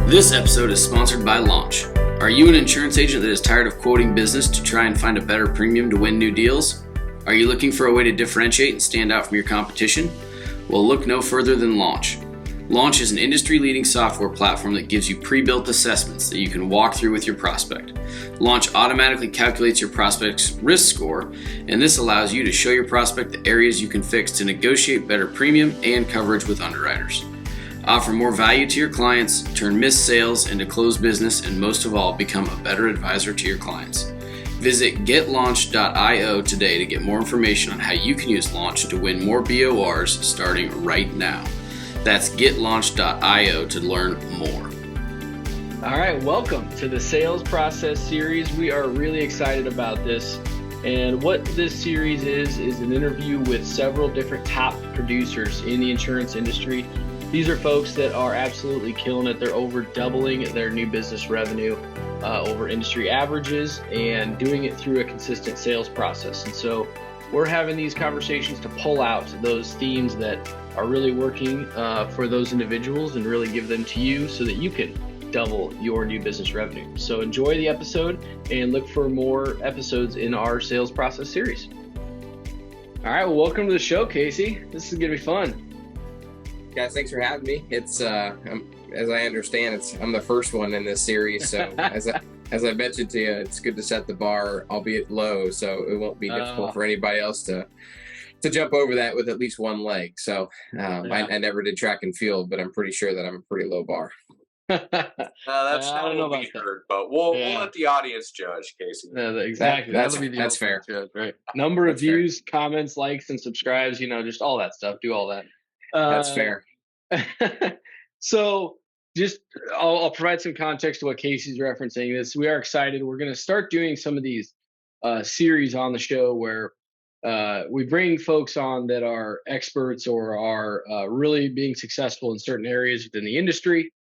This episode is sponsored by Launch. Are you an insurance agent that is tired of quoting business to try and find a better premium to win new deals? Are you looking for a way to differentiate and stand out from your competition? Well, look no further than Launch. Launch is an industry-leading software platform that gives you pre-built assessments that you can walk through with your prospect. Launch automatically calculates your prospect's risk score, and this allows you to show your prospect the areas you can fix to negotiate better premium and coverage with underwriters. Offer more value to your clients, turn missed sales into closed business, and most of all, become a better advisor to your clients. Visit getlaunch.io today to get more information on how you can use Launch to win more BORs starting right now. That's getlaunch.io to learn more. All right, welcome to the Sales Process Series. We are really excited about this. And what this series is an interview with several different top producers in the insurance industry. These are folks that are absolutely killing it. They're over doubling their new business revenue over industry averages and doing it through a consistent sales process. And so we're having these conversations to pull out those themes that are really working for those individuals and really give them to you so that you can double your new business revenue. So enjoy the episode and look for more episodes in our Sales Process series. All right, well, welcome to the show, Casey. This is going to be fun. Guys, thanks for having me. It's as I understand, I'm the first one in this series. So as I mentioned to you, it's good to set the bar, albeit low, so it won't be difficult for anybody else to jump over that with at least one leg. So I never did track and field, but I'm pretty sure that I'm a pretty low bar. That's I don't know about that. heard, but we'll let the audience judge, Casey. Exactly. That's fair. Judge, right? Number of views, comments, likes, and subscribes. Just all that stuff. Do all that. That's fair. So just I'll provide some context to what Casey's referencing. We are excited. We're going to start doing some of these series on the show where we bring folks on that are experts or are really being successful in certain areas within the industry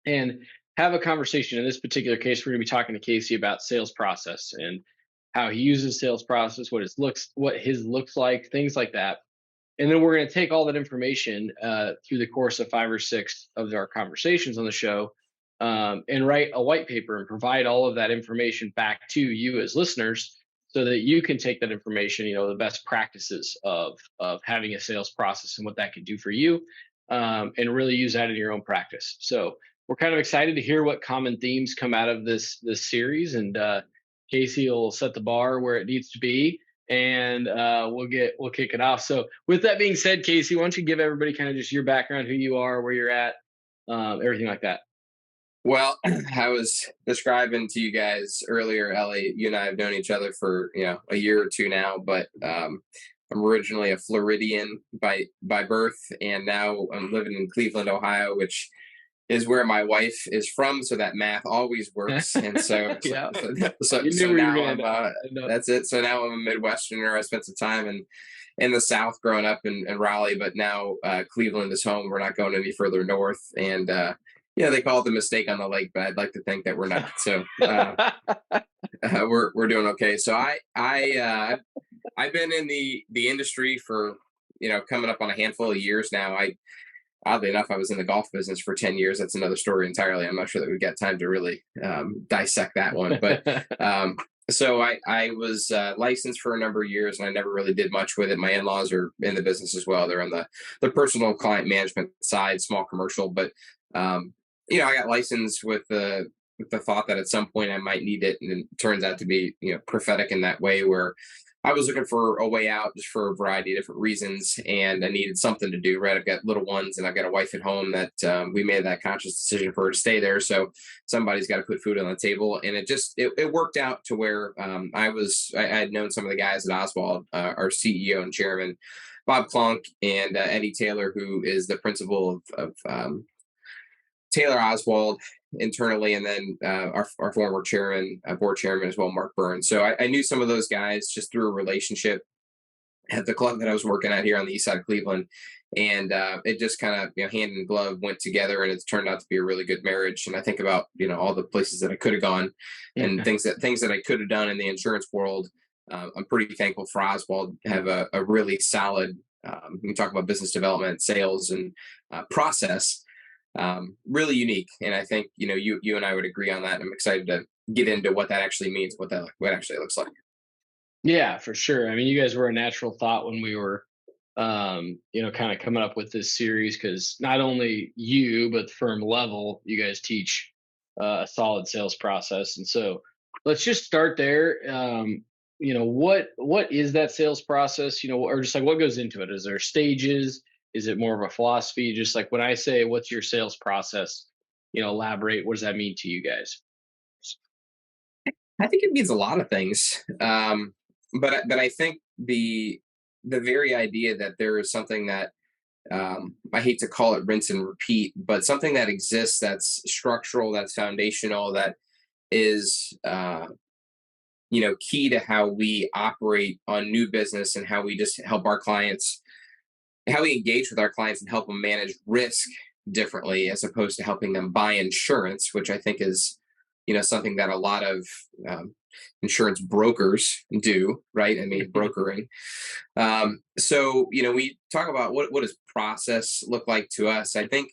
and have a conversation. In this particular case, we're going to be talking to Casey about sales process and how he uses sales process, what his looks like, things like that. And then we're going to take all that information through the course of 5 or 6 of our conversations on the show and write a white paper and provide all of that information back to you as listeners so that you can take that information, the best practices of having a sales process and what that can do for you and really use that in your own practice. So we're kind of excited to hear what common themes come out of this series, and Casey will set the bar where it needs to be. And we'll kick it off. So with that being said, Casey, why don't you give everybody kind of just your background, who you are, where you're at, everything like that. Well, I was describing to you guys earlier, Ellie, you and I have known each other for a year or two now, but I'm originally a Floridian by birth, and now I'm living in Cleveland, Ohio, which is where my wife is from, so that math always works. And so, Yeah. so now that's it. So now I'm a Midwesterner. I spent some time in the South growing up in Raleigh, but now Cleveland is home. We're not going any further north. And they call it the mistake on the lake, but I'd like to think that we're not. So we're doing okay. So I've been in the industry for coming up on a handful of years now. Oddly enough, I was in the golf business for 10 years. That's another story entirely. I'm not sure that we've got time to really dissect that one. But so I was licensed for a number of years, and I never really did much with it. My in-laws are in the business as well. They're on the personal client management side, small commercial. But, I got licensed with the thought that at some point I might need it. And it turns out to be, prophetic in that way where I was looking for a way out just for a variety of different reasons, and I needed something to do, right? I've got little ones and I've got a wife at home that we made that conscious decision for her to stay there. So somebody's got to put food on the table. And it worked out to where I had known some of the guys at Oswald, our CEO and chairman, Bob Klunk, and Eddie Taylor, who is the principal of Taylor Oswald internally, and then our former chairman, board chairman as well, Mark Burns. So I knew some of those guys just through a relationship at the club that I was working at here on the east side of Cleveland. And it just kind of, hand in glove went together, and it's turned out to be a really good marriage. And I think about, all the places that I could have gone and things that I could have done in the insurance world. I'm pretty thankful for Oswald to have a really solid, we can talk about business development, sales, and process really unique. And I think, you and I would agree on that. And I'm excited to get into what that actually means, what actually looks like. Yeah, for sure. I mean, you guys were a natural thought when we were, kind of coming up with this series, because not only you, but firm level, you guys teach a solid sales process. And so let's just start there. What is that sales process? Or just like what goes into it? Is there stages? Is it more of a philosophy? Just like when I say, what's your sales process? Elaborate. What does that mean to you guys? I think it means a lot of things. But I think the very idea that there is something that, I hate to call it rinse and repeat, but something that exists, that's structural, that's foundational, that is, key to how we operate on new business, and how we just help our clients, how we engage with our clients and help them manage risk differently, as opposed to helping them buy insurance, which I think is, something that a lot of, insurance brokers do, right? I mean, brokering. So we talk about what does process look like to us. I think,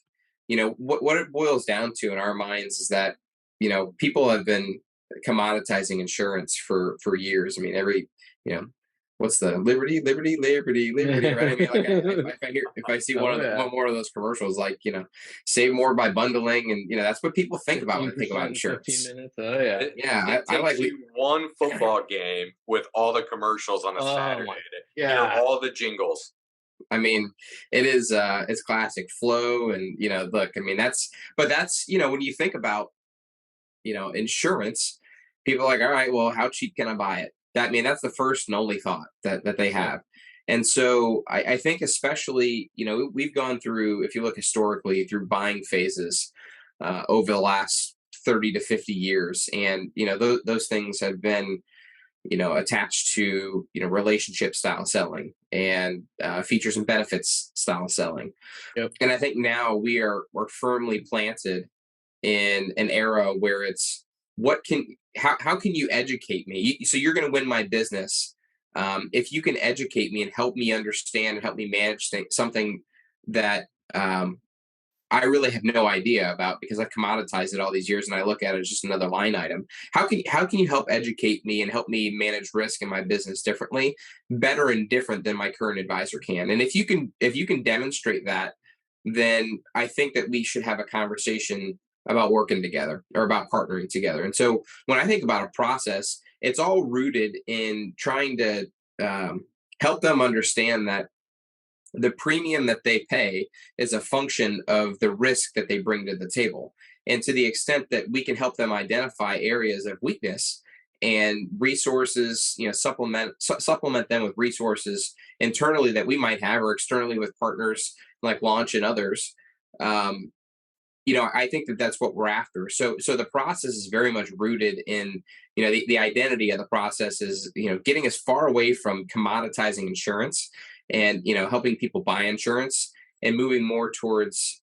what it boils down to in our minds is that, people have been commoditizing insurance for years. I mean, you know, what's the liberty, liberty, liberty, liberty, right? I mean, like, if I see one more of those commercials, like, save more by bundling, and that's what people think about when they think about 15 insurance. minutes. Oh yeah. Yeah, It I takes like. you one football game with all the commercials on a Oh Saturday my, to hear yeah. all the jingles. I mean, it is it's classic flow, and look, I mean, that's when you think about insurance, people are like, all right, well, how cheap can I buy it? That's the first and only thought that they Yeah. have. And so I think, especially, we've gone through, if you look historically, through buying phases over the last 30 to 50 years. And, those things have been, attached to, relationship style selling, and features and benefits style selling. Yep. And I think now we're firmly planted in an era where it's, how can you educate me? So you're going to win my business, if you can educate me and help me understand and help me manage something that, I really have no idea about, because I've commoditized it all these years, and I look at it as just another line item. How can you help educate me and help me manage risk in my business differently, better and different than my current advisor can? And if you can demonstrate that, then I think that we should have a conversation about working together, or about partnering together. And so when I think about a process, it's all rooted in trying to, help them understand that the premium that they pay is a function of the risk that they bring to the table. And to the extent that we can help them identify areas of weakness and resources, supplement them with resources internally that we might have, or externally with partners like Launch and others. I think that that's what we're after. So the process is very much rooted in, the identity of the process is, getting as far away from commoditizing insurance, and, helping people buy insurance, and moving more towards,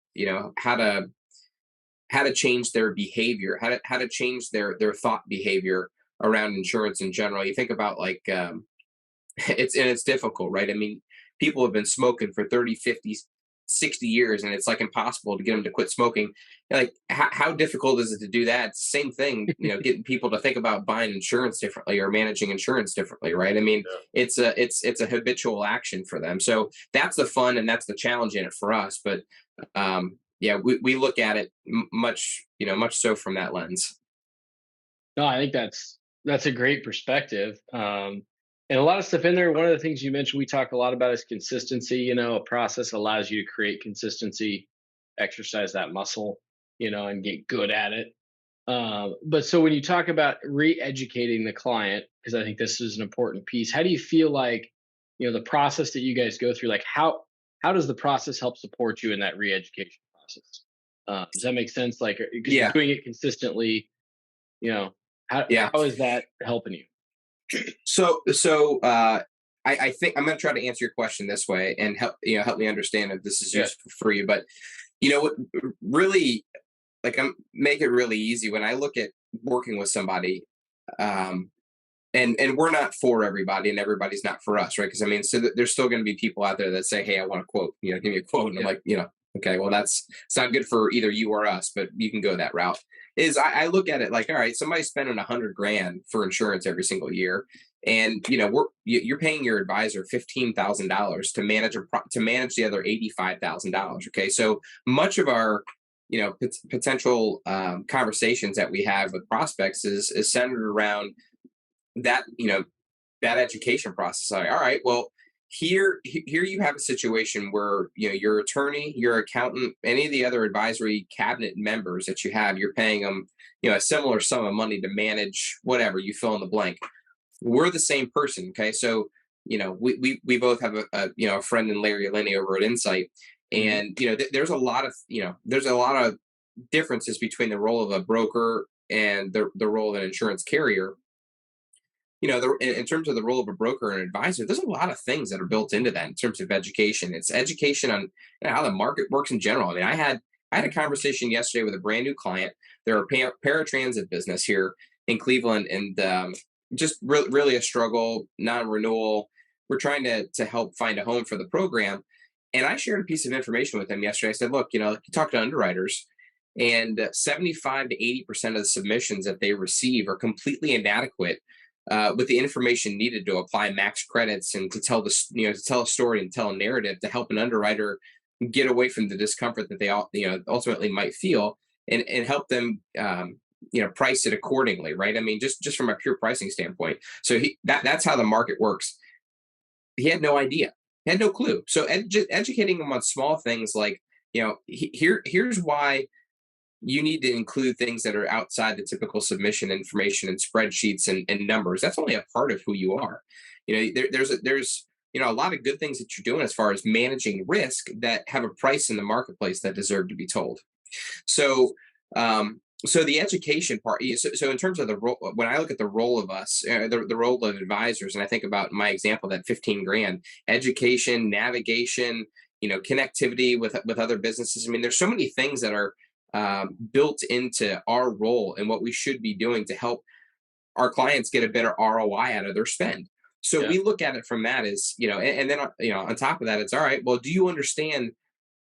how to change their behavior, how to change their thought behavior around insurance in general. You think about, like, it's difficult, right? I mean, people have been smoking for 30, 50, 60 years, and it's like impossible to get them to quit smoking. Like, how difficult is it to do that? It's the same thing, getting people to think about buying insurance differently, or managing insurance differently, right? I mean, Yeah. it's a habitual action for them. So that's the fun, and that's the challenge in it for us. But yeah, we look at it much so from that lens. No, I think that's a great perspective. And a lot of stuff in there. One of the things you mentioned, we talk a lot about, is consistency. A process allows you to create consistency, exercise that muscle, and get good at it. But so when you talk about re-educating the client, because I think this is an important piece, how do you feel like, the process that you guys go through, like how does the process help support you in that re-education process? Does that make sense? Like, because you're Yeah. doing it consistently, how Yeah. how is that helping you? So I think I'm going to try to answer your question this way, and help me understand if this is Yeah. useful for you. But what really, like, make it really easy when I look at working with somebody, and we're not for everybody, and everybody's not for us, right? Because I mean, so there's still going to be people out there that say, hey, I want a quote, give me a quote, and I'm Yeah. like, Okay, well, it's not good for either you or us, but you can go that route. Is I look at it like, all right, somebody's spending 100 grand for insurance every single year, and you're paying your advisor $15,000 to to manage the other $85,000. Okay, so much of our potential conversations that we have with prospects is centered around that that education process. Like, all right, well, here you have a situation where your attorney, your accountant, any of the other advisory cabinet members that you have, you're paying them a similar sum of money to manage whatever, you fill in the blank. We're the same person. Okay, so we both have a friend in Larry Lenny over at Insight, and there's a lot of differences between the role of a broker and the role of an insurance carrier. In terms of the role of a broker and advisor, there's a lot of things that are built into that in terms of education. It's education on how the market works in general. I mean, I had a conversation yesterday with a brand new client. They're a paratransit business here in Cleveland, and just really a struggle, non-renewal. We're trying to help find a home for the program. And I shared a piece of information with them yesterday. I said, look, you talk to underwriters, and 75 to 80% of the submissions that they receive are completely inadequate with the information needed to apply max credits and to tell to tell a story and tell a narrative to help an underwriter get away from the discomfort that they ultimately might feel, and help them price it accordingly, right? I mean, just from a pure pricing standpoint. So that's how the market works. He had no idea, he had no clue. So educating them on small things like here's why you need to include things that are outside the typical submission information and spreadsheets and numbers. That's only a part of who you are. There's a lot of good things that you're doing as far as managing risk that have a price in the marketplace that deserve to be told. So, so the education part. So in terms of the role, when I look at the role of us, the role of advisors, and I think about my example, that 15 grand, education, navigation, connectivity with other businesses. I mean, there's so many things that are built into our role and what we should be doing to help our clients get a better ROI out of their spend. So we look at it from that as, and then, on top of that, it's all right. Well, do you understand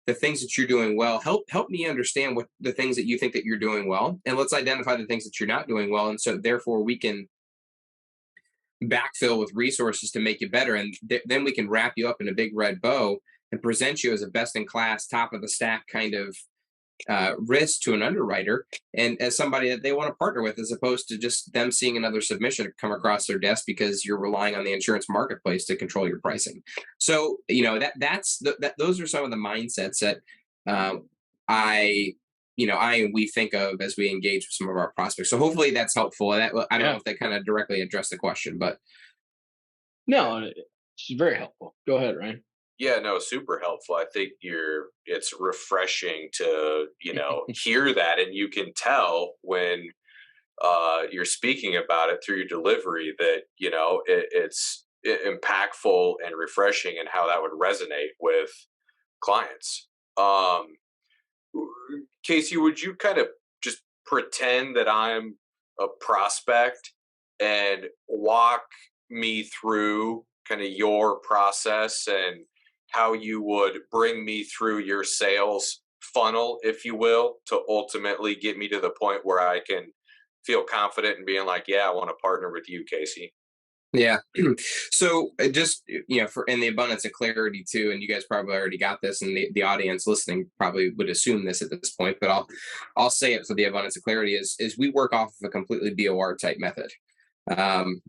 the things that you're doing well? Help me understand what the things that you think that you're doing well, and let's identify the things that you're not doing well. And so therefore we can backfill with resources to make you better. And then we can wrap you up in a big red bow and present you as a best in class, top of the stack kind of risk to an underwriter, and as somebody that they want to partner with, as opposed to just them seeing another submission come across their desk because you're relying on the insurance marketplace to control your pricing. So those are some of the mindsets that we think of as we engage with some of our prospects. So hopefully that's helpful. I don't know if that kind of directly addressed the question, but no, it's very helpful. Go ahead, Ryan. Yeah, no, super helpful. I think it's refreshing to, hear that. And you can tell when you're speaking about it through your delivery that, it's impactful and refreshing, and how that would resonate with clients. Casey, would you kind of just pretend that I'm a prospect and walk me through kind of your process and how you would bring me through your sales funnel, if you will, to ultimately get me to the point where I can feel confident in being like, yeah, I want to partner with you, Casey? Yeah. So just, for in the abundance of clarity too, and you guys probably already got this, and the audience listening probably would assume this at this point, but I'll say it for the abundance of clarity is we work off of a completely BOR type method.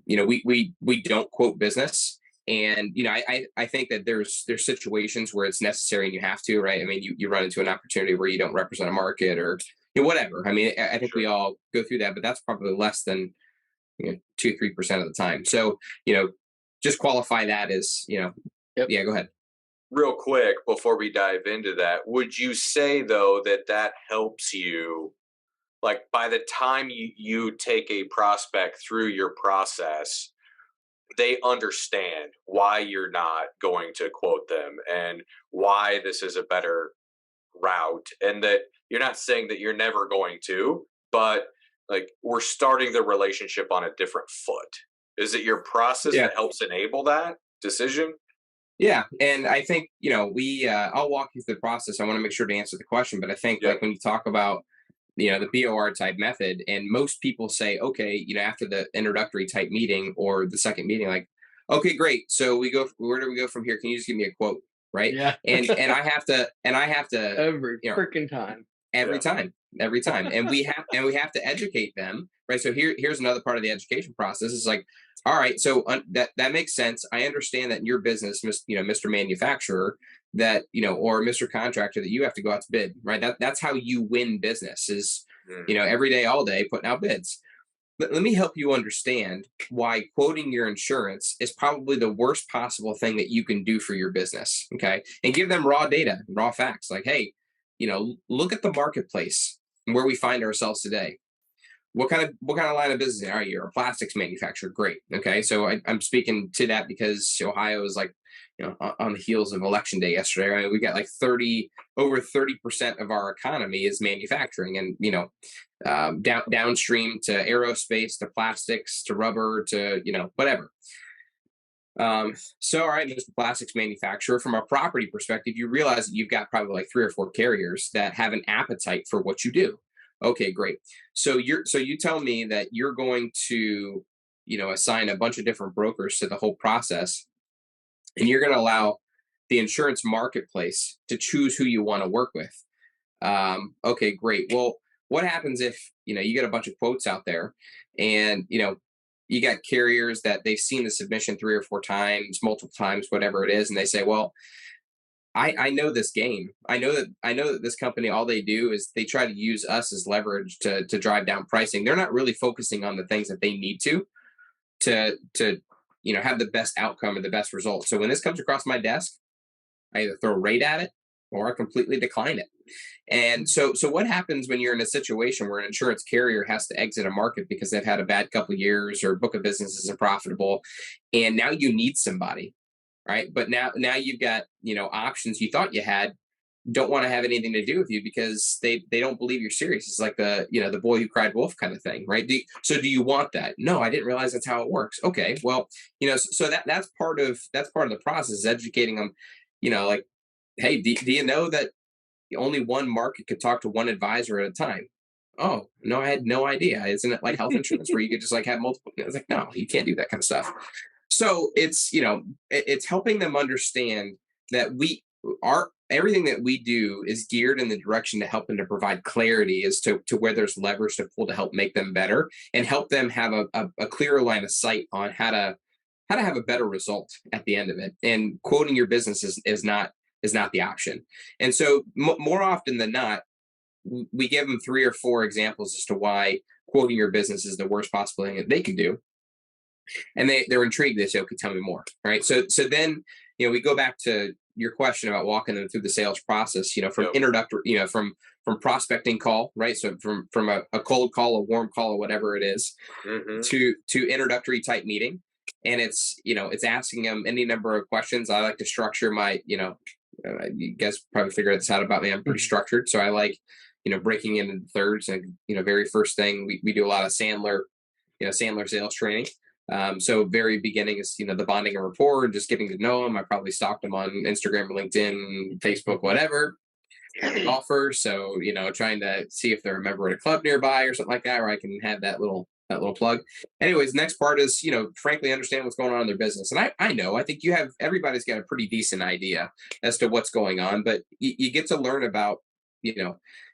We don't quote business. And, I think that there's situations where it's necessary and you have to, right? I mean, you run into an opportunity where you don't represent a market or whatever. I mean, I think we all go through that, but that's probably less than 2-3% of the time. So, just qualify that as, Yeah, go ahead. Real quick, before we dive into that, would you say though that helps you, like by the time you take a prospect through your process, they understand why you're not going to quote them and why this is a better route, and that you're not saying that you're never going to, but like we're starting the relationship on a different foot? Is it your process that helps enable that decision? Yeah, and I think I'll walk you through the process. I want to make sure to answer the question, but I think Yeah. like when you talk about the BOR type method, and most people say, okay, after the introductory type meeting or the second meeting, like, okay, great. So where do we go from here? Can you just give me a quote? Right. Yeah. And I have to, Every you know, freaking time. every time, and we have to educate them, right? So here's another part of the education process. Is like, all right, so that makes sense. I understand that in your business, Mr. Manufacturer, that or Mr. Contractor, that you have to go out to bid, right? That's how you win business, is every day, all day, putting out bids. But let me help you understand why quoting your insurance is probably the worst possible thing that you can do for your business. Okay. And give them raw data, raw facts. Like, hey, look at the marketplace and where we find ourselves today. What kind of line of business are you? You're a plastics manufacturer. Great. Okay. So I'm speaking to that because Ohio is like, on the heels of election day yesterday, right? We got like over 30% of our economy is manufacturing, and downstream to aerospace, to plastics, to rubber, to whatever. So all right, as a plastics manufacturer, from a property perspective, you realize that you've got probably like 3 or 4 carriers that have an appetite for what you do. Okay, great. So you tell me that you're going to assign a bunch of different brokers to the whole process, and you're going to allow the insurance marketplace to choose who you want to work with. Okay, great. Well, what happens if you get a bunch of quotes out there, and you got carriers that they've seen the submission 3 or 4 times, multiple times, whatever it is, and they say, well, I know this game. I know that this company, all they do is they try to use us as leverage to drive down pricing. They're not really focusing on the things that they need to have the best outcome or the best result. So when this comes across my desk, I either throw a rate at it or I completely decline it. And so what happens when you're in a situation where an insurance carrier has to exit a market because they've had a bad couple of years, or book of business isn't profitable, and now you need somebody, right? But now you've got options you thought you had don't want to have anything to do with you because they don't believe you're serious. It's like the boy who cried wolf kind of thing, right? So do you want that? No, I didn't realize that's how it works. Okay, well, so that's part of the process, is educating them. Like, hey, do you know that only one market could talk to one advisor at a time? Oh no, I had no idea. Isn't it like health insurance where you could just like have multiple? It's like, no, you can't do that kind of stuff. So it's helping them understand that everything that we do is geared in the direction to help them to provide clarity as to where there's levers to pull to help make them better, and help them have a clearer line of sight on how to have a better result at the end of it. And quoting your business is not the option. And so more often than not, we give them 3 or 4 examples as to why quoting your business is the worst possible thing that they can do. And they're intrigued. They say, okay, tell me more. Right. So then, we go back to your question about walking them through the sales process, from introductory, from prospecting call, right? So from a cold call, a warm call, or whatever it is, to introductory type meeting. And it's asking them any number of questions. I like to structure my, you guys probably figured this out about me. I'm pretty structured. So I like, breaking into thirds. And, very first thing, we do a lot of Sandler sales training. So very beginning is, the bonding and rapport, and just getting to know them. I probably stalked them on Instagram, LinkedIn, Facebook, whatever. Golfer. So, trying to see if they're a member at a club nearby or something like that, where I can have that little plug. Anyways, next part is, frankly, understand what's going on in their business. And I think everybody's got a pretty decent idea as to what's going on, but you get to learn about,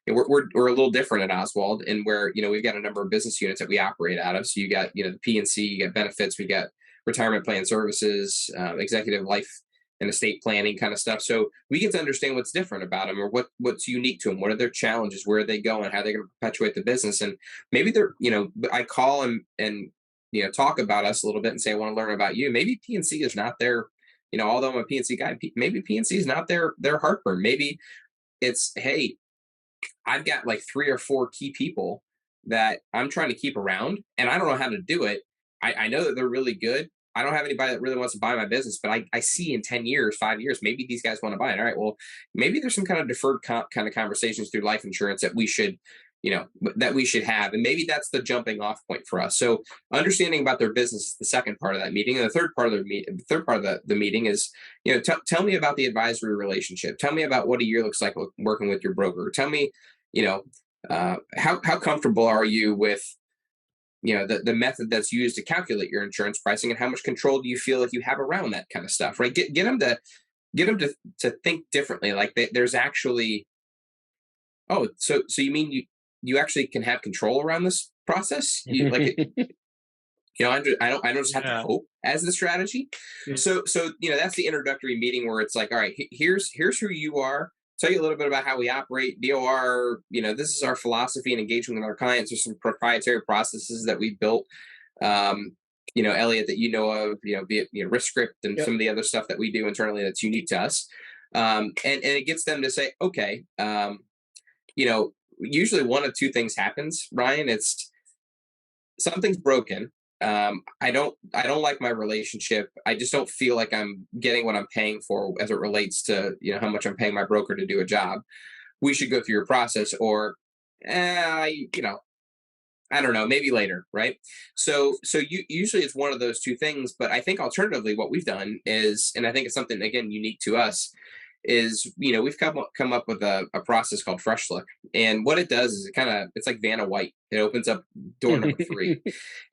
we're a little different at Oswald, and where, we've got a number of business units that we operate out of. So you got, the P&C, you got benefits, we got retirement plan services, executive life and estate planning kind of stuff. So we get to understand what's different about them, or what's unique to them. What are their challenges? Where are they going? How are they going to perpetuate the business? And maybe they're, I call them and, talk about us a little bit and say, I want to learn about you. Maybe P&C is not their, although I'm a P&C guy, maybe P&C is not their heartburn. Maybe it's, hey, I've got like 3 or 4 key people that I'm trying to keep around, and I don't know how to do it. I know that they're really good. I don't have anybody that really wants to buy my business, but I see in 10 years, 5 years, maybe these guys want to buy it. All right, well, maybe there's some kind of deferred kind of conversations through life insurance that we should, that we should have. And maybe that's the jumping off point for us. So understanding about their business is the second part of that meeting. And the third part of the meeting is, tell me about the advisory relationship. Tell me about what a year looks like working with your broker. Tell me, how comfortable are you with, the method that's used to calculate your insurance pricing, and how much control do you feel like you have around that kind of stuff, right? Get them to think differently. Like there's actually, oh, so you mean you actually can have control around this process? I don't just have to hope as the strategy. Yeah. So that's the introductory meeting where it's like, all right, here's who you are. Tell you a little bit about how we operate. DOR, this is our philosophy and engagement with our clients. There's some proprietary processes that we built. Elliot, that of, be it risk script and some of the other stuff that we do internally that's unique to us. And it gets them to say, okay, usually one of two things happens, Ryan. It's something's broken. I don't like my relationship. I just don't feel like I'm getting what I'm paying for as it relates to, how much I'm paying my broker to do a job. We should go through your process, or, I don't know, maybe later. Right. So usually it's one of those two things, but I think alternatively what we've done is, and I think it's something again, unique to us, is, we've come up with a process called Fresh Look. And what it does is it's like Vanna White. It opens up door number 3.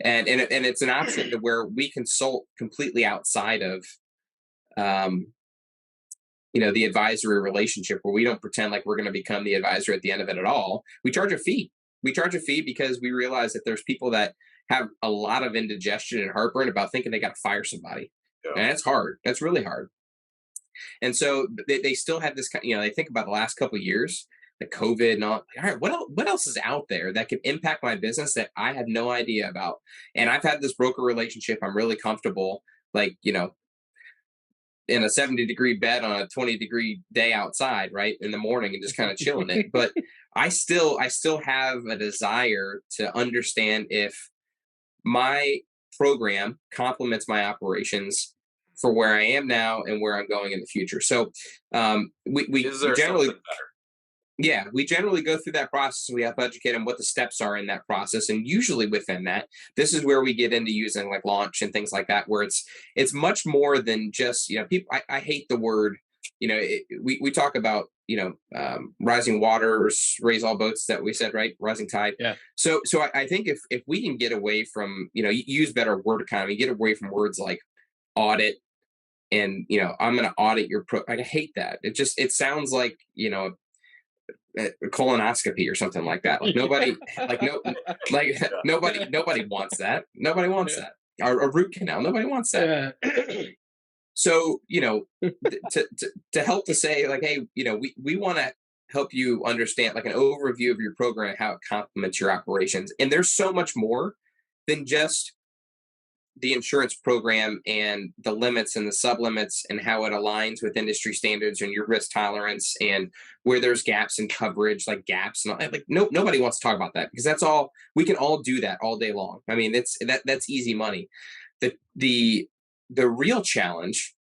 and it's an option to where we consult completely outside of, the advisory relationship, where we don't pretend like we're going to become the advisor at the end of it at all. We charge a fee. Because we realize that there's people that have a lot of indigestion and heartburn about thinking they got to fire somebody. Yeah. And that's hard. That's really hard. And so they still have this, they think about the last couple of years, the COVID and all right, what else is out there that can impact my business that I had no idea about? And I've had this broker relationship. I'm really comfortable, in a 70-degree bed on a 20-degree day outside, right, in the morning, and just kind of chilling it. But I still have a desire to understand if my program complements my operations for where I am now and where I'm going in the future. So we generally go through that process, and we have to educate them what the steps are in that process. And usually within that, this is where we get into using like launch and things like that, where it's much more than just, people, I hate the word, we talk about, rising waters, raise all boats, that we said, right? Rising tide. Yeah. So I think if we can get away from, use better word economy, get away from words like audit, and, I'm going to audit your I hate that. It sounds like, a colonoscopy or something like that. Like nobody, nobody wants that. Nobody wants that. Or a root canal. Nobody wants that. So, to help to say like, hey, we want to help you understand like an overview of your program and how it complements your operations. And there's so much more than just the insurance program and the limits and the sublimits and how it aligns with industry standards and your risk tolerance, and where there's gaps in coverage, like gaps and all, like nobody wants to talk about that, because that's all we can all do that all day long. I mean, that's easy money. The real challenge,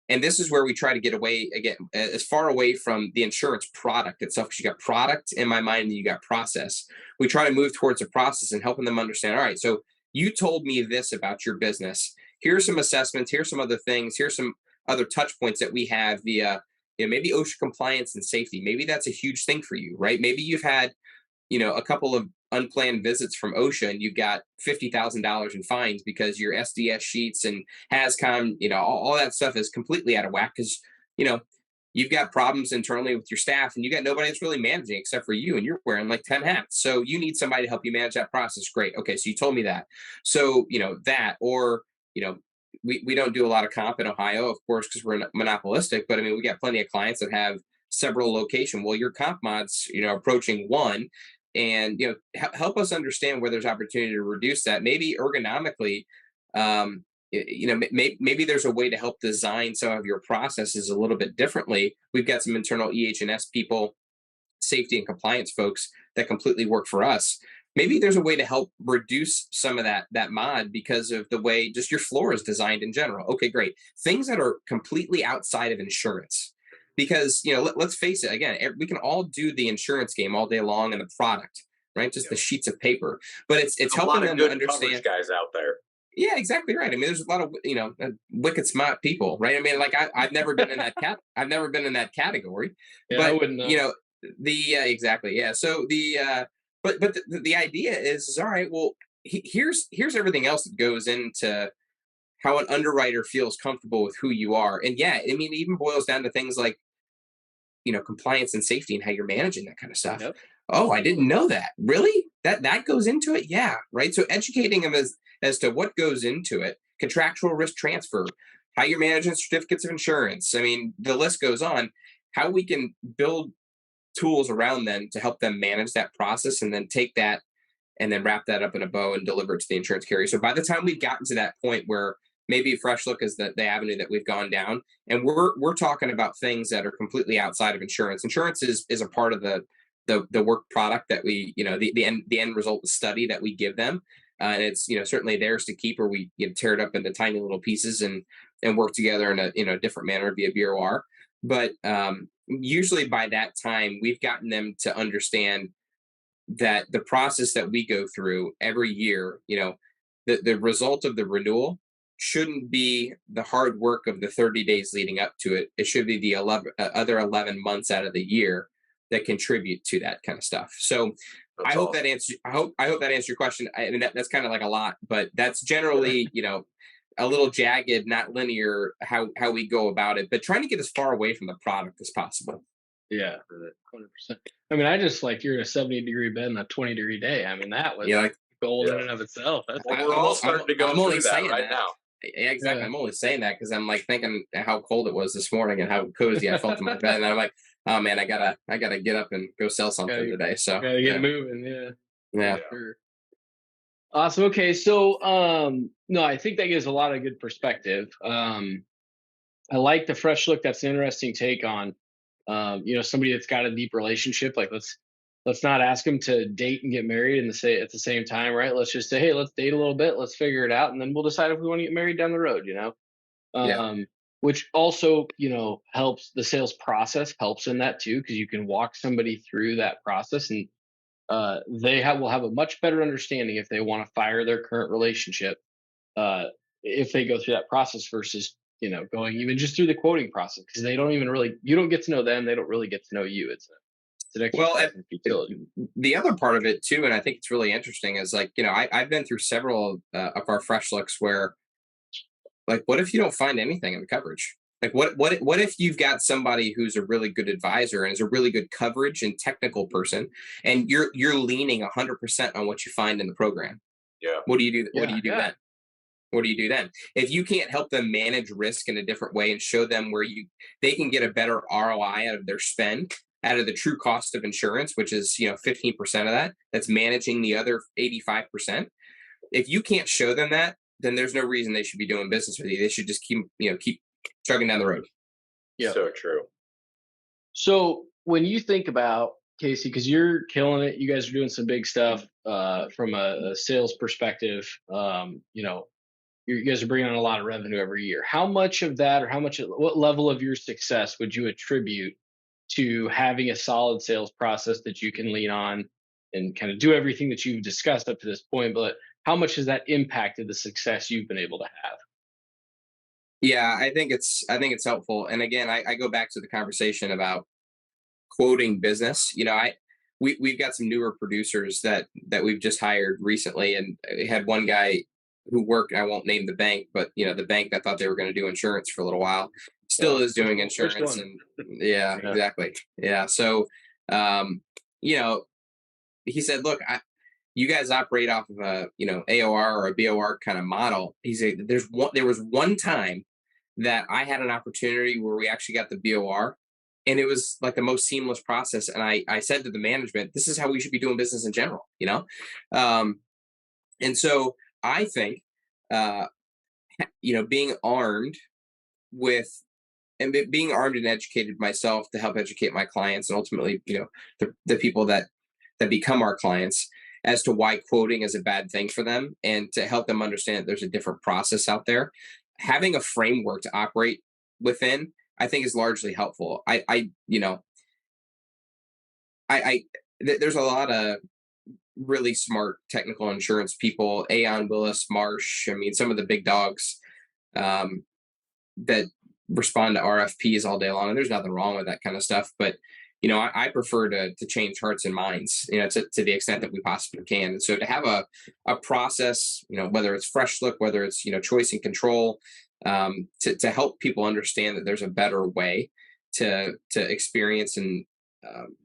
and this is where we try to get away again, as far away from the insurance product itself, because you got product in my mind and you got process. We try to move towards a process and helping them understand, all right, so you told me this about your business. Here's some assessments. Here's some other things. Here's some other touch points that we have via, maybe OSHA compliance and safety. Maybe that's a huge thing for you, right? Maybe you've had, a couple of unplanned visits from OSHA, and you've got $50,000 in fines because your SDS sheets and HAZCOM, all that stuff is completely out of whack because, you've got problems internally with your staff, and you got nobody that's really managing except for you, and you're wearing like 10 hats. So you need somebody to help you manage that process. Great. Okay. So you told me that. So, that, or, we don't do a lot of comp in Ohio, of course, because we're monopolistic, but I mean, we got plenty of clients that have several locations. Well, your comp mod's, approaching one, and, help us understand where there's opportunity to reduce that. Maybe ergonomically, maybe there's a way to help design some of your processes a little bit differently. We've got some internal EH&S people, safety and compliance folks that completely work for us. Maybe there's a way to help reduce some of that mod because of the way just your floor is designed in general. Okay, great. Things that are completely outside of insurance. Because, let's face it, again, we can all do the insurance game all day long and the product. right? Just the sheets of paper. But it's There's a helping lot of them good understand. coverage guys out there. Yeah, exactly right. I mean, there's a lot of wicked smart people, right? I mean, like I've never been in that I've never been in that category, Yeah, I but wouldn't know. exactly, yeah. So but the idea is all right. Well, here's everything else that goes into how an underwriter feels comfortable with who you are, and yeah, I mean, it even boils down to things like compliance and safety and how you're managing that kind of stuff. Yep. Oh, I didn't know that. Really? That goes into it? Yeah, right. So educating them as to what goes into it, contractual risk transfer, how you're managing certificates of insurance. I mean, the list goes on. How we can build tools around them to help them manage that process and then take that and then wrap that up in a bow and deliver it to the insurance carrier. So by the time we've gotten to that point where maybe Fresh Look is the avenue that we've gone down, and we're talking about things that are completely outside of insurance. Insurance is a part of the work product that we, the end result, the study that we give them. And it's certainly theirs to keep, or we tear it up into tiny little pieces and work together in a different manner via BOR. But usually by that time, we've gotten them to understand that the process that we go through every year, the result of the renewal shouldn't be the hard work of the 30 days leading up to it. It should be the other 11 months out of the year that contribute to that kind of stuff. So I hope that answers. I hope that answers your question. I mean, that's kind of like a lot, but that's generally, a little jagged, not linear, how we go about it, but trying to get as far away from the product as possible. Yeah, 100%. I mean, I just like, you're in a 70-degree bed on a 20-degree day. I mean, that was gold in and of itself. That's we're all starting to go through that right now. Yeah, exactly. I'm only saying that because I'm like thinking how cold it was this morning and how cozy I felt in my bed, and I'm like, oh man, I gotta get up and go sell something today. So gotta get moving. Yeah. Sure. Awesome. Okay, so no, I think that gives a lot of good perspective. I like the Fresh Look. That's an interesting take on somebody that's got a deep relationship. Like, let's not ask them to date and get married and say at the same time, right? Let's just say, hey, let's date a little bit, let's figure it out, and then we'll decide if we want to get married down the road. Which also helps the sales process, helps in that too, because you can walk somebody through that process, and will have a much better understanding if they want to fire their current relationship, if they go through that process versus going even just through the quoting process, because they don't even really, you don't get to know them, they don't really get to know you. It's an exercise in futility. The other part of it too, and I think it's really interesting, is like I've been through several of our Fresh Looks where, like, what if you don't find anything in the coverage? Like, what if you've got somebody who's a really good advisor and is a really good coverage and technical person, and you're leaning 100% on what you find in the program? Yeah. What do you do? What do you do then? What do you do then? If you can't help them manage risk in a different way and show them where they can get a better ROI out of their spend, out of the true cost of insurance, which is 15% of that's managing the other 85%. If you can't show them that, then there's no reason they should be doing business with you. They should just keep chugging down the road. Yeah, so true. So when you think about, Casey, because you're killing it, you guys are doing some big stuff from a sales perspective. You guys are bringing on a lot of revenue every year. How much of that, or what level of your success would you attribute to having a solid sales process that you can lean on and kind of do everything that you've discussed up to this point? But how much has that impacted the success you've been able to have? Yeah, I think it's helpful. And again, I go back to the conversation about quoting business. We've got some newer producers that we've just hired recently, and we had one guy who worked, I won't name the bank, but the bank that thought they were going to do insurance for a little while still is doing insurance. And yeah, exactly. Yeah. So, he said, look, you guys operate off of a, AOR or a BOR kind of model. He said, there was one time that I had an opportunity where we actually got the BOR, and it was like the most seamless process. And I said to the management, this is how we should be doing business in general, and so I think, being armed and educated myself to help educate my clients, and ultimately, the people that become our clients, as to why quoting is a bad thing for them, and to help them understand that there's a different process out there. Having a framework to operate within, I think, is largely helpful. There's a lot of really smart technical insurance people, Aon, Willis, Marsh. I mean, some of the big dogs that respond to RFPs all day long. And there's nothing wrong with that kind of stuff. But, I prefer to change hearts and minds, to the extent that we possibly can. And so to have a process, whether it's fresh look, whether it's, choice and control, to help people understand that there's a better way to experience and,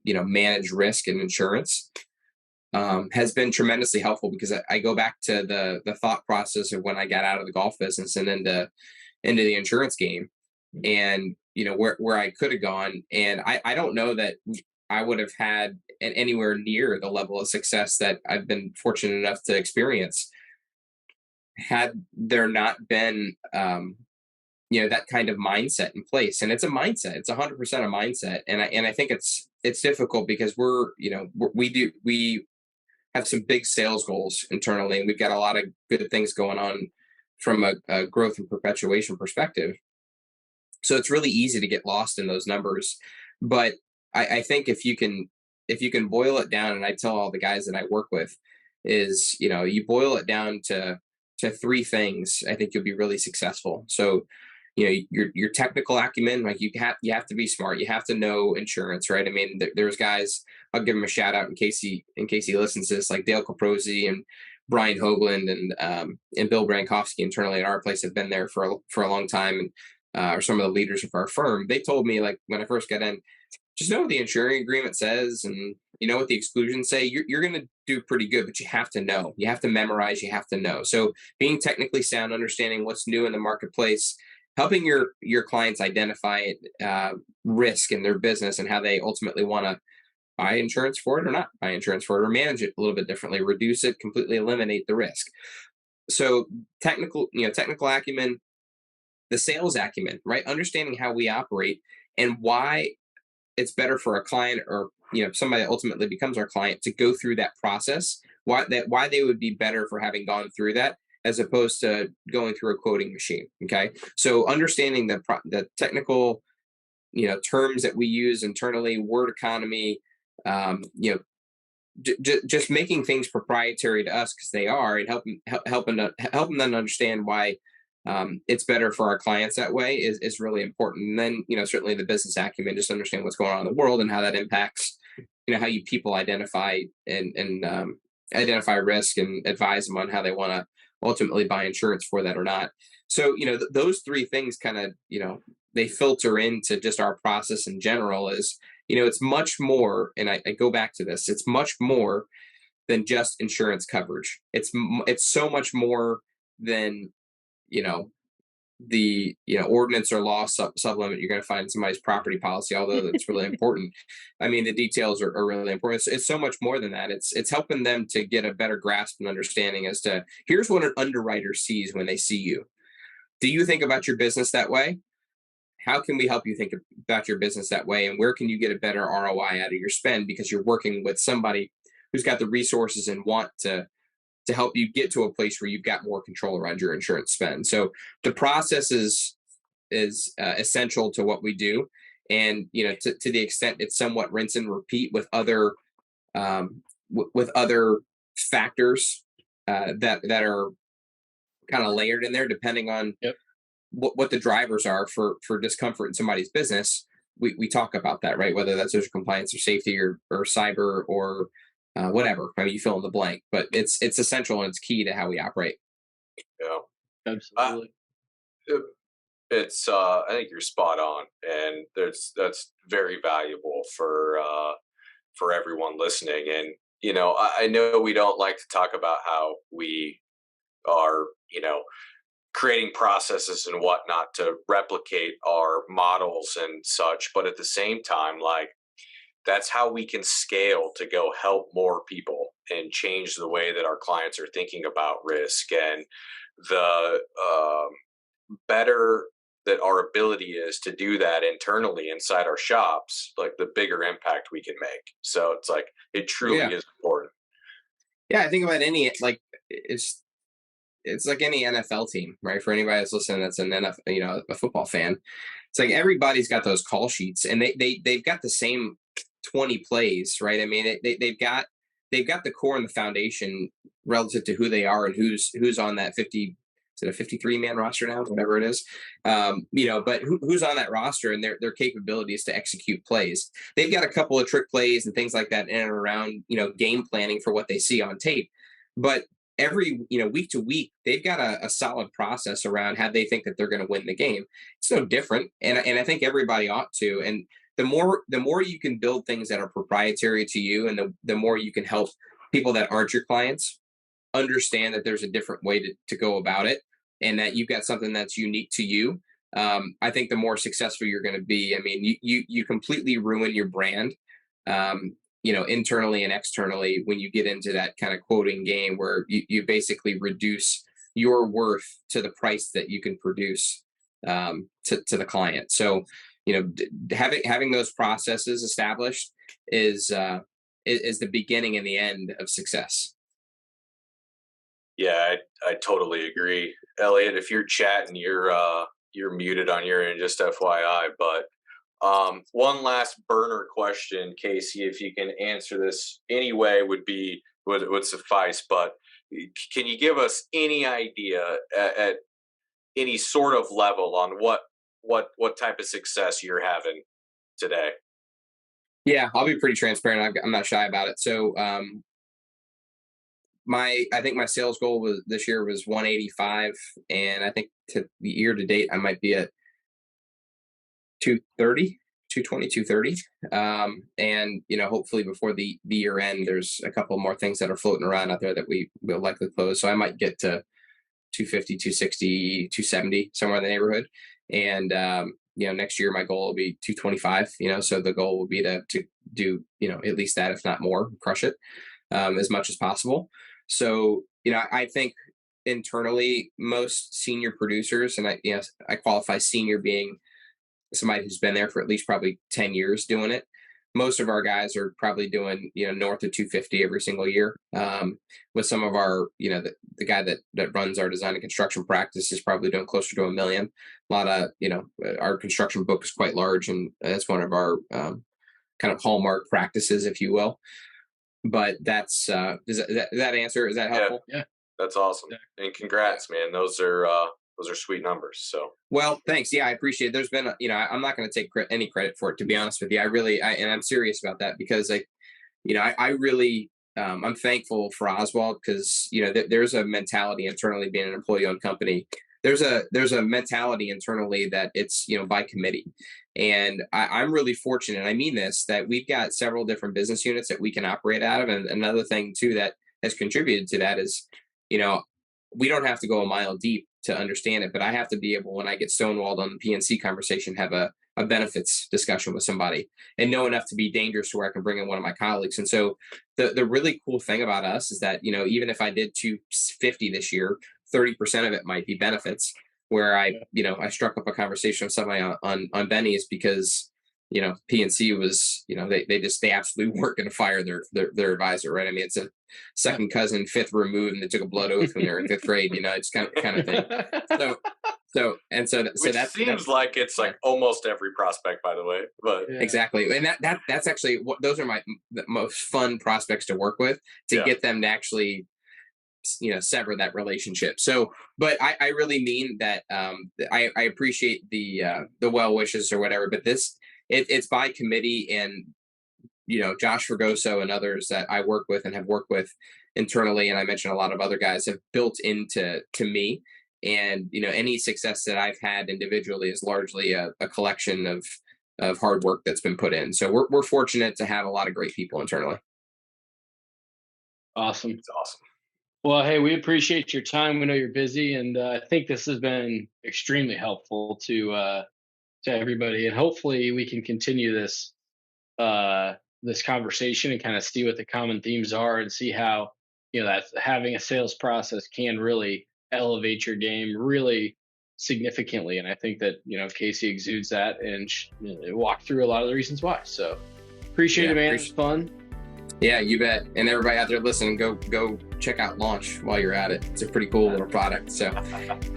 manage risk and insurance, has been tremendously helpful, because I go back to the thought process of when I got out of the golf business and into the insurance game, and where I could have gone. And I don't know that I would have had anywhere near the level of success that I've been fortunate enough to experience had there not been that kind of mindset in place. And it's a mindset. It's 100% a mindset. And I think it's difficult because we have some big sales goals internally, and we've got a lot of good things going on from a growth and perpetuation perspective. So it's really easy to get lost in those numbers. But I think if you can boil it down, and I tell all the guys that I work with, is, you boil it down to three things, I think you'll be really successful. So, your technical acumen, like you have to be smart. You have to know insurance, right? I mean, there's guys, I'll give them a shout out in case he listens to this, like Dale Caprosi and Brian Hoagland and Bill Brankowski internally at our place have been there for a long time, and are some of the leaders of our firm. They told me, like, when I first got in, just know what the insuring agreement says, and what the exclusions say. You're going to do pretty good, but you have to know. You have to memorize. You have to know. So being technically sound, understanding what's new in the marketplace, helping your clients identify risk in their business and how they ultimately want to buy insurance for it or not buy insurance for it, or manage it a little bit differently, reduce it, completely eliminate the risk. So technical acumen, the sales acumen, right? Understanding how we operate and why it's better for a client, or somebody that ultimately becomes our client, to go through that process. Why they would be better for having gone through that, as opposed to going through a quoting machine. Okay, so understanding the technical terms that we use internally, word economy, just making things proprietary to us, because they are, and helping them understand why it's better for our clients that way is really important. And then, certainly the business acumen, just understand what's going on in the world and how that impacts, how you people identify and identify risk and advise them on how they want to ultimately buy insurance for that or not. So, those three things kind of, they filter into just our process in general. Is, it's much more, and I go back to this, it's much more than just insurance coverage. It's so much more than, the ordinance or law supplement you're going to find in somebody's property policy, although that's really important. I mean, the details are really important. It's so much more than that. It's helping them to get a better grasp and understanding as to, here's what an underwriter sees when they see you. Do you think about your business that way? How can we help you think about your business that way? And where can you get a better ROI out of your spend, because you're working with somebody who's got the resources and want to help you get to a place where you've got more control around your insurance spend. So the process is essential to what we do. And, to the extent it's somewhat rinse and repeat with other factors that are kind of layered in there, depending on what the drivers are for discomfort in somebody's business. We talk about that, right? Whether that's social compliance or safety or cyber or whatever. I mean, you fill in the blank, but it's essential and it's key to how we operate. Yeah, Absolutely. It's I think you're spot on, and that's very valuable for everyone listening. And I know we don't like to talk about how we are creating processes and whatnot to replicate our models and such, but at the same time, like, that's how we can scale to go help more people and change the way that our clients are thinking about risk. And the better that our ability is to do that internally inside our shops, like, the bigger impact we can make. So it's like, it truly is important. Yeah, I think about it's like any NFL team, right? For anybody that's listening, that's an NFL, a football fan. It's like everybody's got those call sheets, and they've got the same 20 plays, right? I mean, they've got they've got the core and the foundation relative to who they are and who's on that 50. Is it a 53-man roster now, whatever it is? But who's on that roster and their capabilities to execute plays. They've got a couple of trick plays and things like that in and around, game planning for what they see on tape. But every, week to week, they've got a solid process around how they think that they're going to win the game. It's no different. And I think everybody ought to. And the more you can build things that are proprietary to you, and the more you can help people that aren't your clients understand that there's a different way to go about it, and that you've got something that's unique to you. I think the more successful you're going to be. I mean, you completely ruin your brand, internally and externally when you get into that kind of quoting game where you basically reduce your worth to the price that you can produce to the client. So, having those processes established is the beginning and the end of success. Yeah, I totally agree. Elliot, if you're chatting, you're muted on your end, just FYI. But one last burner question, Casey, if you can answer this anyway, would suffice. But can you give us any idea at any sort of level on what type of success you're having today? Yeah, I'll be pretty transparent. I'm not shy about it. So, I think my sales goal this year was 185, and I think to the year to date I might be at 230, 220, 230. And hopefully before the year end, there's a couple more things that are floating around out there that we will likely close. So I might get to 250, 260, 270, somewhere in the neighborhood. And next year my goal will be 225. So the goal will be to do at least that, if not more, crush it as much as possible. So, I think internally, most senior producers, and I qualify senior being somebody who's been there for at least probably 10 years doing it. Most of our guys are probably doing, north of 250 every single year. With some of our, the guy that runs our design and construction practice is probably doing closer to $1 million. A lot of, our construction book is quite large, and that's one of our kind of hallmark practices, if you will. But that's does that answer? Is that helpful? Yeah. That's awesome. Yeah. And congrats, man. Those are sweet numbers. So, well, thanks. Yeah, I appreciate it. There's been, I'm not going to take any credit for it, to be honest with you. And I'm serious about that, because I really, I'm thankful for Oswald, because, there's a mentality internally, being an employee-owned company. There's a mentality internally that it's, by committee. And I'm really fortunate, I mean this, that we've got several different business units that we can operate out of. And another thing too that has contributed to that is, we don't have to go a mile deep to understand it, but I have to be able, when I get stonewalled on the PNC conversation, have a benefits discussion with somebody, and know enough to be dangerous to where I can bring in one of my colleagues. And so the really cool thing about us is that, even if I did 250 this year, 30% of it might be benefits, where I struck up a conversation with somebody on Benny's, because, PNC was, they absolutely weren't going to fire their advisor, right? I mean, it's a second cousin, fifth removed, and they took a blood oath when they're in fifth grade, it's kind of thing. So that seems like it's like almost every prospect, by the way, but yeah. Exactly. And that's actually those are the most fun prospects to work with, to get them to actually, sever that relationship. So, but I really mean that. I appreciate the well wishes or whatever, but it's by committee, and Josh Fergoso and others that I work with and have worked with internally, and I mentioned a lot of other guys, have built into me. And any success that I've had individually is largely a collection of hard work that's been put in. So we're fortunate to have a lot of great people internally. Awesome. It's awesome. Well, hey, we appreciate your time. We know you're busy, and I think this has been extremely helpful to everybody. And hopefully, we can continue this conversation and kind of see what the common themes are, and see how that having a sales process can really elevate your game really significantly. And I think that Casey exudes that, and walk through a lot of the reasons why. So appreciate it, man. It's fun. Yeah, you bet. And everybody out there listening, go check out Launch while you're at it. It's a pretty cool little product. So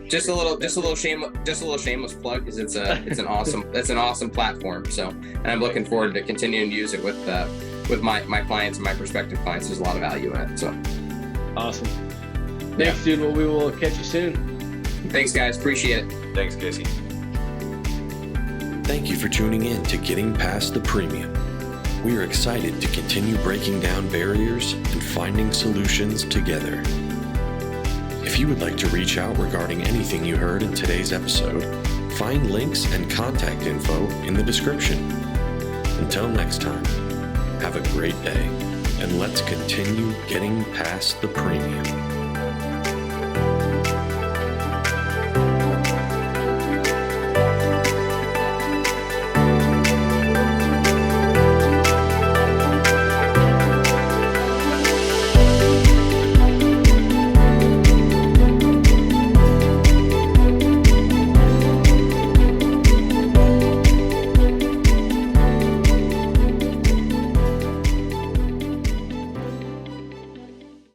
just a little shameless plug, because it's an awesome platform. So, and I'm looking forward to continuing to use it with my clients and my prospective clients. There's a lot of value in it. So awesome. Thanks, dude. Well, we will catch you soon. Thanks, guys. Appreciate it. Thanks, Casey. Thank you for tuning in to Getting Past the Premium. We are excited to continue breaking down barriers and finding solutions together. If you would like to reach out regarding anything you heard in today's episode, find links and contact info in the description. Until next time, have a great day, and let's continue getting past the premium.